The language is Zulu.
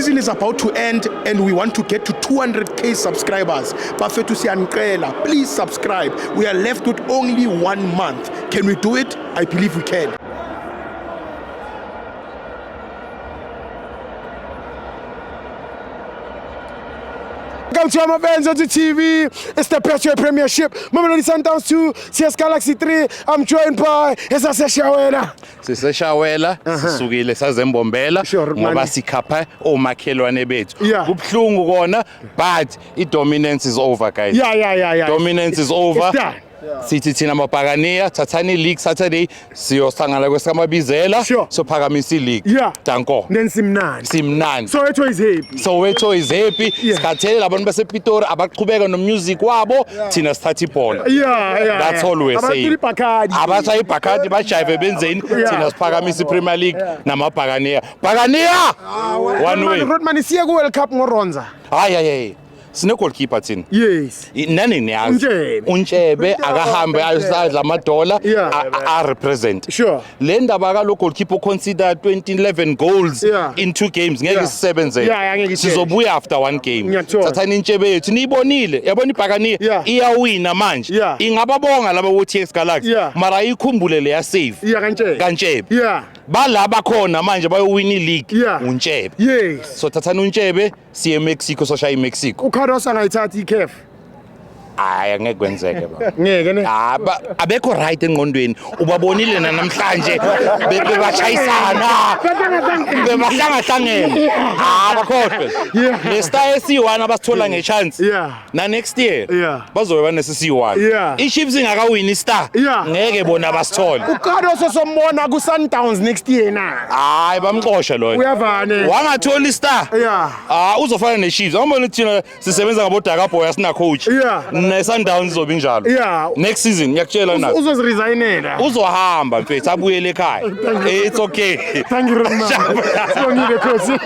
Season is about to end and we want to get to 200k subscribers. Bafethu siyanicela, please subscribe. We are left with only 1 month. Can we do it? I believe we can. Welcome to my fans on the TV. It's the Petro Premiership. Mamelodi Sundowns 2, CS Galaxy 3. I'm joined by Siseshawela. Siseshawela, sisukile sazembombela ngoba sikhapha omakhelwane bethu. Kubhlungu kona, but dominance is over, guys. Yeah. Dominance is over. Sithi thina mabhakaniya thathani league Saturday siyohlangana kwesamabizela sophakamisa league. Danko. Then simnandi. Soweto is happy. Sikhathele labantu basePitori abaqhubeka nomusic wabo thina sithatha ibhola. That's all we're saying. Abatha ibhakadi bajive benzeni thina siphakamisa iPremier League namabhakaniya. Bhakaniya! One way. Rodman isiye ku World Cup ngoronza. Hayi. Sine goalkeeper thina. Yes. Nani niyazi? Untshebe akahambe ayosadla amadola a represent. Sure. Le ndaba ka lo goalkeeper consider 2011 goals in 2 games ngeke sisebenze. Sizobuya after 1 game. Thathani intshebe yethu niyibonile. Yabona ibhakaniya iyawina manje. Ingababonga laba wo TS Galaxy mara ikhumbule le ya save. Kantshebe. Balaba khona manje bayowina ileague untshebe. Yes. So thathani untshebe siye Mexico so shaya iMexico. Ukharos angayithatha iCAF. Hayi angeke kwenzeke ba. Ngeke ne. Abekho right engqondweni. Ubabonile namhlanje bebashayisana. Bebahlangahlangene. Abakhohlwe. Lestar C1 abasithola ngechance. Na next year bazobe banesi C1. iChiefs ingakawini iStar. Ngeke bona basithole. Ukharos sombona ku Sundowns next year na. Hayi bamxosha loyo. Uyavane. Wangathola iStar. Uzofana neChiefs. Awubona thina sisebenza ngabodaka boy asina coach. Sundowns izobe njalo. Next season ngiyakutshela na. Uzoziresignela. Uzohamba mfethu abuyele ekhaya. It's okay. Thank you very much. Sibongile Khosi.